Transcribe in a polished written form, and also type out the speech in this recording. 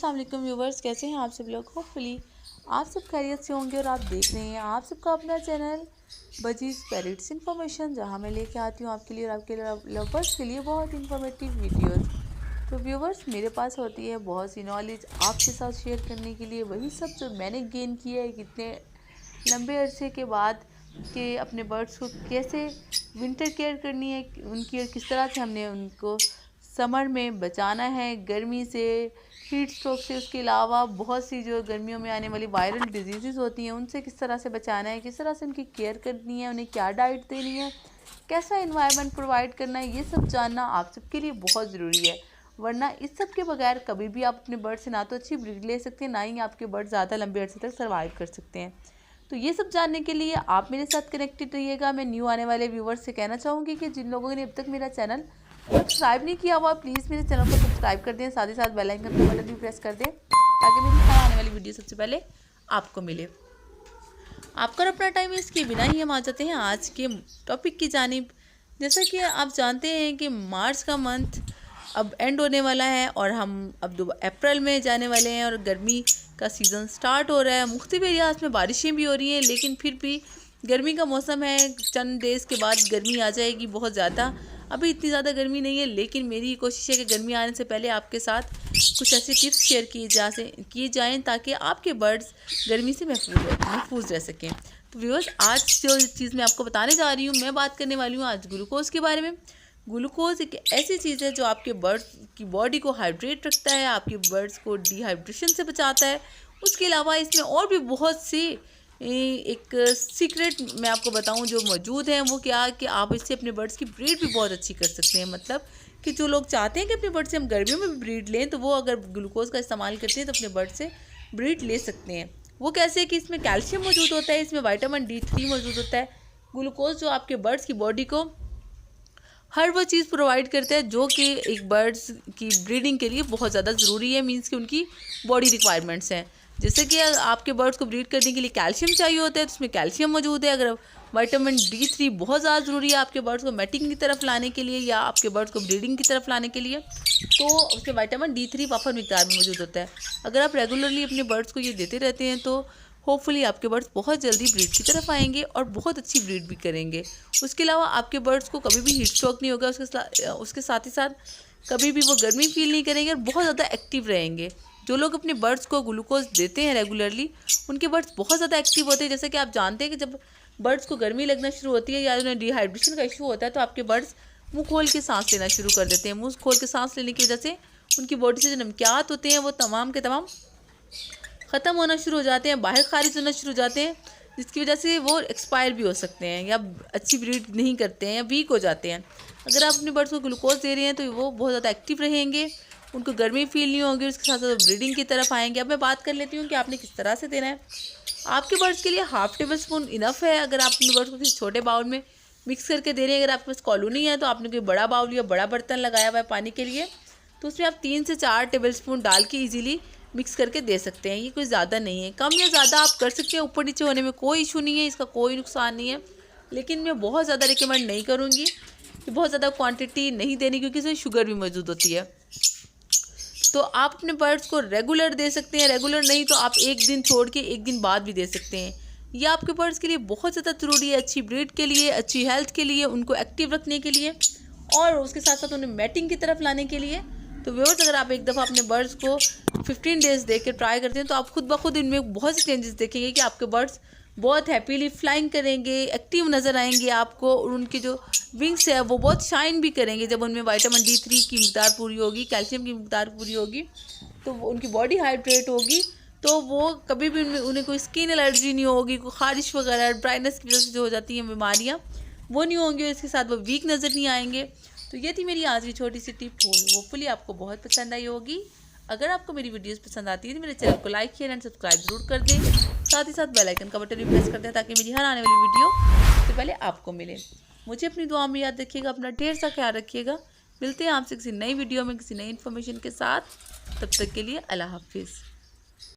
अस्सलाम वालेकुम व्यूवर्स, कैसे हैं आप सब लोग। होपफुली आप सब खैरियत से होंगे और आप देख रहे हैं आप सबका अपना चैनल बजीज़ पैरेट्स इन्फॉर्मेशन, जहां मैं लेके आती हूँ आपके लिए और आपके लवर्स के लिए बहुत इन्फॉर्मेटिव वीडियोस। तो व्यूवर्स, मेरे पास होती है बहुत सी नॉलेज आपके साथ शेयर करने के लिए, वही सब जो मैंने गेन किया है कितने लंबे अरसे के बाद, कि अपने बर्ड्स को कैसे विंटर केयर करनी है उनकी, और किस तरह से हमने उनको समर में बचाना है गर्मी से, हीट स्ट्रोक से। उसके अलावा बहुत सी जो गर्मियों में आने वाली वायरल डिजीज़ होती हैं उनसे किस तरह से बचाना है, किस तरह से उनकी केयर करनी है, उन्हें क्या डाइट देनी है, कैसा इन्वायरमेंट प्रोवाइड करना है, ये सब जानना आप सबके लिए बहुत ज़रूरी है। वरना इस सब के बगैर कभी भी आप अपने बर्ड से ना तो अच्छी ब्रीड ले सकते हैं, ना ही आपके बर्ड ज़्यादा लंबे अरसे तक सर्वाइव कर सकते हैं। तो ये सब जानने के लिए आप मेरे साथ कनेक्टेड रहिएगा। मैं न्यू आने वाले व्यूवर्स से कहना चाहूँगी कि जिन लोगों ने अब तक मेरा चैनल सब्सक्राइब नहीं किया हुआ, प्लीज़ मेरे चैनल को सब्सक्राइब कर दें, साथ ही साथ बेल आइकन का बटन भी प्रेस कर दें ताकि मेरी हर आने वाली वीडियो सबसे पहले आपको मिले। आपका अपना टाइम इसके बिना ही हम आ जाते हैं आज के टॉपिक की जानिब। जैसा कि आप जानते हैं कि मार्च का मंथ अब एंड होने वाला है और हम अब अप्रैल में जाने वाले हैं और गर्मी का सीज़न स्टार्ट हो रहा है। मुख्तलिफ एरियाज़ में बारिशें भी हो रही हैं, लेकिन फिर भी गर्मी का मौसम है। चंद डेज़ के बाद गर्मी आ जाएगी बहुत ज़्यादा। अभी इतनी ज़्यादा गर्मी नहीं है, लेकिन मेरी कोशिश है कि गर्मी आने से पहले आपके साथ कुछ ऐसे टिप्स शेयर किए जाएँ ताकि आपके बर्ड्स गर्मी से महफूज रह सकें। तो व्यूअर्स, आज जो चीज़ मैं आपको बताने जा रही हूँ, मैं बात करने वाली हूँ आज ग्लूकोज़ के बारे में। ग्लूकोज एक ऐसी चीज़ है जो आपके बर्ड्स की बॉडी को हाइड्रेट रखता है, आपके बर्ड्स को डिहाइड्रेशन से बचाता है। उसके अलावा इसमें और भी बहुत सी एक सीक्रेट मैं आपको बताऊं जो मौजूद है, वो क्या कि आप इससे अपने बर्ड्स की ब्रीड भी बहुत अच्छी कर सकते हैं। मतलब कि जो लोग चाहते हैं कि अपने बर्ड से हम गर्मियों में भी ब्रीड लें, तो वो अगर ग्लूकोज का इस्तेमाल करते हैं तो अपने बर्ड से ब्रीड ले सकते हैं। वो कैसे कि इसमें कैल्शियम मौजूद होता है, इसमें विटामिन D3 मौजूद होता है। ग्लूकोज जो आपके बर्ड्स की बॉडी को हर वो चीज़ प्रोवाइड करता है जो कि एक बर्ड्स की ब्रीडिंग के लिए बहुत ज़्यादा ज़रूरी है, मींस कि उनकी बॉडी रिक्वायरमेंट्स हैं। जैसे कि आपके बर्ड्स को ब्रीड करने के लिए कैल्शियम चाहिए होता है, तो उसमें कैल्शियम मौजूद है। अगर विटामिन D3 बहुत ज़्यादा ज़रूरी है आपके बर्ड्स को मैटिंग की तरफ लाने के लिए या आपके बर्ड्स को ब्रीडिंग की तरफ लाने के लिए, तो उसमें विटामिन D3 वाफर मिकदार में मौजूद होता है। अगर आप रेगुलरली अपने बर्ड्स को ये देते रहते हैं तो होपफुली आपके बर्ड्स बहुत जल्दी ब्रीड की तरफ आएंगे और बहुत अच्छी ब्रीड भी करेंगे। उसके अलावा आपके बर्ड्स को कभी भी हीट स्ट्रोक नहीं होगा, उसके साथ ही साथ कभी भी वो गर्मी फील नहीं करेंगे और बहुत ज़्यादा एक्टिव रहेंगे। जो लोग अपने बर्ड्स को ग्लूकोज देते हैं रेगुलरली, उनके बर्ड्स बहुत ज़्यादा एक्टिव होते हैं। जैसे कि आप जानते हैं कि जब बर्ड्स को गर्मी लगना शुरू होती है या उन्हें डिहाइड्रेशन का इशू होता है, तो आपके बर्ड्स मुँह खोल के सांस लेना शुरू कर देते हैं। मुँह खोल के सांस लेने की वजह से उनकी बॉडी से जो नमकियात होते हैं वो तमाम के तमाम ख़त्म होना शुरू हो जाते हैं, बाहर खारिज होना शुरू हो जाते हैं, जिसकी वजह से वो एक्सपायर भी हो सकते हैं या अच्छी ब्रीड नहीं करते हैं या वीक हो जाते हैं। अगर आप अपने बर्ड्स को ग्लूकोज दे रहे हैं तो वो बहुत ज़्यादा एक्टिव रहेंगे, उनको गर्मी फील नहीं होगी, उसके साथ साथ ब्रीडिंग की तरफ आएंगे। अब मैं बात कर लेती हूँ कि आपने किस तरह से देना है। आपके बर्ड्स के लिए हाफ टेबल स्पून इनफ है। अगर आप अपने बर्ड्स को किसी छोटे बाउल में मिक्स करके दे रहे हैं, अगर आपके पास कॉलोनी है तो आपने कोई बड़ा बाउल या बड़ा बर्तन लगाया हुआ है पानी के लिए, तो उसमें आप 3 से 4 टेबल स्पून डाल के ईजीली मिक्स करके दे सकते हैं। ये कोई ज़्यादा नहीं है, कम या ज़्यादा आप कर सकते हैं, ऊपर नीचे होने में कोई इशू नहीं है, इसका कोई नुकसान नहीं है। लेकिन मैं बहुत ज़्यादा रिकमेंड नहीं करूँगी कि बहुत ज़्यादा क्वांटिटी नहीं देनी, क्योंकि इसमें शुगर भी मौजूद होती है। तो आप अपने बर्ड्स को रेगुलर दे सकते हैं, रेगुलर नहीं तो आप एक दिन छोड़ के एक दिन बाद भी दे सकते हैं। ये आपके बर्ड्स के लिए बहुत ज़्यादा ज़रूरी है, अच्छी ब्रीड के लिए, अच्छी हेल्थ के लिए, उनको एक्टिव रखने के लिए और उसके साथ साथ उन्हें मैटिंग की तरफ लाने के लिए। तो व्यूअर्स, अगर आप एक दफ़ा अपने बर्ड्स को 15 डेज़ दे के ट्राई करते हैं तो आप खुद ब खुद इनमें बहुत से चेंजेस देखेंगे कि आपके बर्ड्स बहुत हैप्पीली फ्लाइंग करेंगे, एक्टिव नज़र आएंगे आपको, और उनकी जो विंग्स है वो बहुत शाइन भी करेंगे। जब उनमें विटामिन D3 की मिकदार पूरी होगी, कैल्शियम की मिकदार पूरी होगी, तो उनकी बॉडी हाइड्रेट होगी, तो वो कभी भी उन्हें कोई स्किन एलर्जी नहीं होगी, कोई खारिश वगैरह ब्राइटनेस की वजह से जो हो जाती हैं बीमारियाँ वो नहीं होंगी, इसके साथ वो वीक नज़र नहीं आएंगे। तो ये थी मेरी आज की छोटी सी टिप, होपफुली आपको बहुत पसंद आई होगी। अगर आपको मेरी वीडियोस पसंद आती है तो मेरे चैनल को लाइक शेयर एंड सब्सक्राइब जरूर कर दें, साथ ही साथ बेल आइकन का बटन भी प्रेस कर दें ताकि मेरी हर आने वाली वीडियो सबसे पहले आपको मिले। मुझे अपनी दुआ में याद रखिएगा, अपना ढेर सा ख्याल रखिएगा। मिलते हैं आपसे किसी नई वीडियो में किसी नई इन्फॉर्मेशन के साथ, तब तक के लिए अल्लाह हाफिज़।